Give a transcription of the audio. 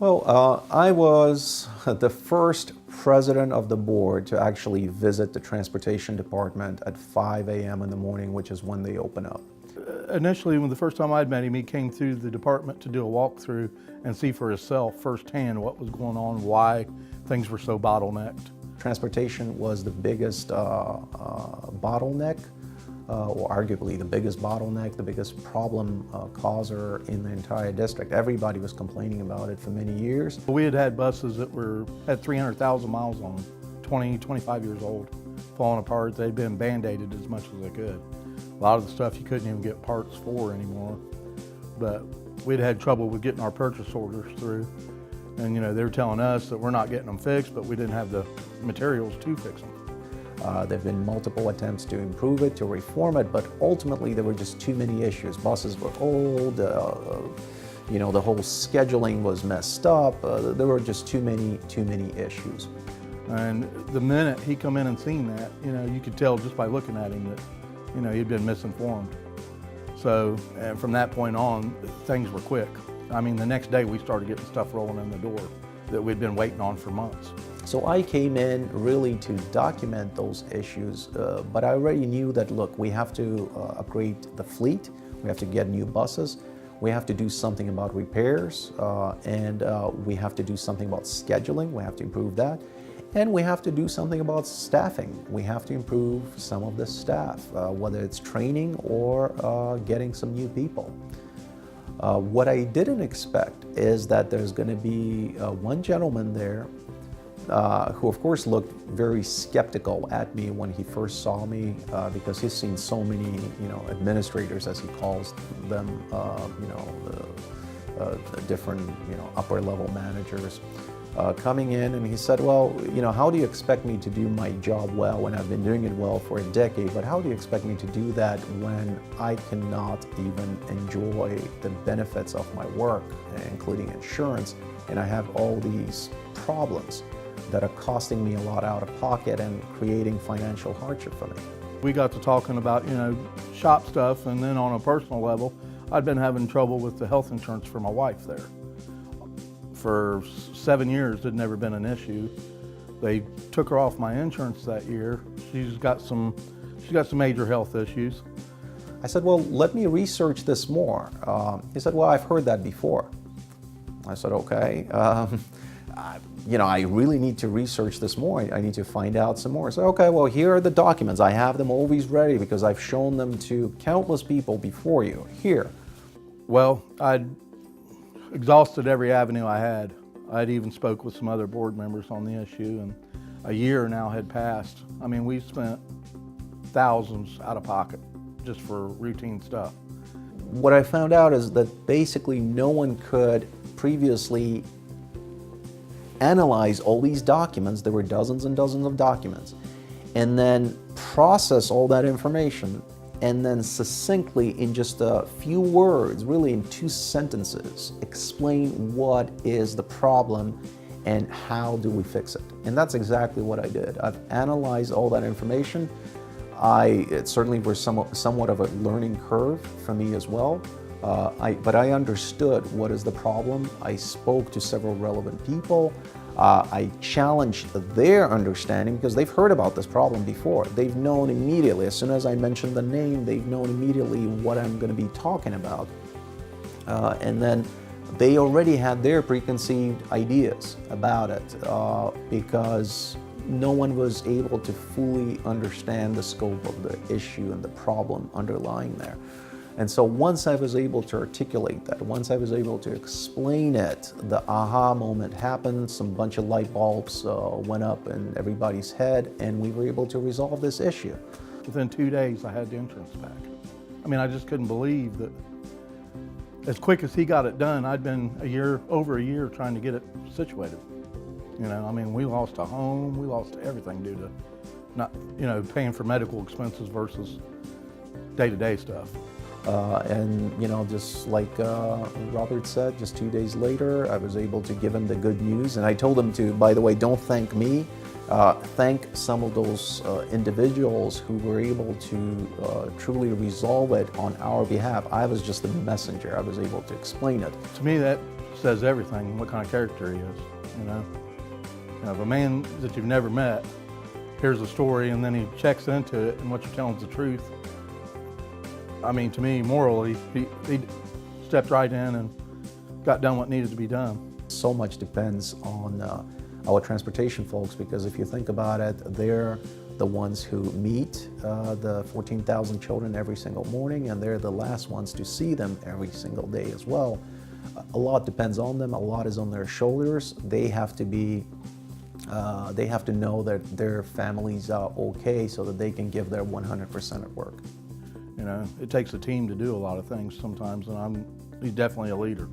I was the first president of the board to actually visit the transportation department at 5 a.m. in the morning, which is when they open up. Initially, when the first time I'd met him, he came through the department to do a walkthrough and see for himself firsthand what was going on, why things were so bottlenecked. Transportation was the biggest bottleneck, or arguably the biggest bottleneck, the biggest problem causer in the entire district. Everybody was complaining about it for many years. We had buses that had 300,000 miles on them, 20, 25 years old, falling apart. They'd been band-aided as much as they could. A lot of the stuff you couldn't even get parts for anymore. But we'd had trouble with getting our purchase orders through. And they were telling us that we're not getting them fixed, but we didn't have the materials to fix them. There have been multiple attempts to improve it, to reform it, but ultimately there were just too many issues. Buses were old, the whole scheduling was messed up. There were just too many issues. And the minute he come in and seen that, you could tell just by looking at him that, he'd been misinformed. So, and from that point on, things were quick. I mean, the next day we started getting stuff rolling in the door that we'd been waiting on for months. So I came in really to document those issues, but I already knew that, look, we have to upgrade the fleet, we have to get new buses, we have to do something about repairs, and we have to do something about scheduling, we have to improve that, and we have to do something about staffing. We have to improve some of the staff, whether it's training or getting some new people. What I didn't expect is that there's going to be one gentleman there who of course looked very skeptical at me when he first saw me, because he's seen so many, administrators, as he calls them, the different, upper level managers coming in, and he said, well, how do you expect me to do my job well when I've been doing it well for a decade, but how do you expect me to do that when I cannot even enjoy the benefits of my work, including insurance, and I have all these problems that are costing me a lot out of pocket and creating financial hardship for me. We got to talking about, shop stuff, and then on a personal level, I'd been having trouble with the health insurance for my wife there. For 7 years, it had never been an issue. They took her off my insurance that year. She's got some major health issues. I said, well, let me research this more. He said, well, I've heard that before. I said, okay. I really need to research this more. I need to find out some more. So, okay, well, here are the documents. I have them always ready because I've shown them to countless people before you. Here. Well, I'd exhausted every avenue I had. I'd even spoke with some other board members on the issue, and a year now had passed. I mean, we spent thousands out of pocket just for routine stuff. What I found out is that basically no one could previously analyze all these documents. There were dozens and dozens of documents, and then process all that information, and then succinctly, in just a few words, really in 2 sentences, explain what is the problem and how do we fix it. And that's exactly what I did. I've analyzed all that information. It certainly was somewhat of a learning curve for me as well. But I understood what is the problem. I spoke to several relevant people. I challenged their understanding because they've heard about this problem before. They've known immediately, as soon as I mentioned the name, they've known immediately what I'm going to be talking about. And then they already had their preconceived ideas about it because no one was able to fully understand the scope of the issue and the problem underlying there. And so once I was able to articulate that, once I was able to explain it, the aha moment happened, some bunch of light bulbs went up in everybody's head, and we were able to resolve this issue. Within 2 days, I had the insurance back. I mean, I just couldn't believe that as quick as he got it done, I'd been over a year trying to get it situated. I mean, we lost a home, we lost everything due to not, paying for medical expenses versus day-to-day stuff. And you know, just like Robert said, just 2 days later, I was able to give him the good news. And I told him to, by the way, don't thank me. Thank some of those individuals who were able to truly resolve it on our behalf. I was just the messenger. I was able to explain it. To me, that says everything, what kind of character he is, you know. If a man that you've never met hears a story and then he checks into it and what you're telling is the truth, I mean, to me, morally, he stepped right in and got done what needed to be done. So much depends on our transportation folks, because if you think about it, they're the ones who meet the 14,000 children every single morning, and they're the last ones to see them every single day as well. A lot depends on them. A lot is on their shoulders. They have to be, they have to know that their families are okay so that they can give their 100% at work. You know, it takes a team to do a lot of things sometimes, and he's definitely a leader.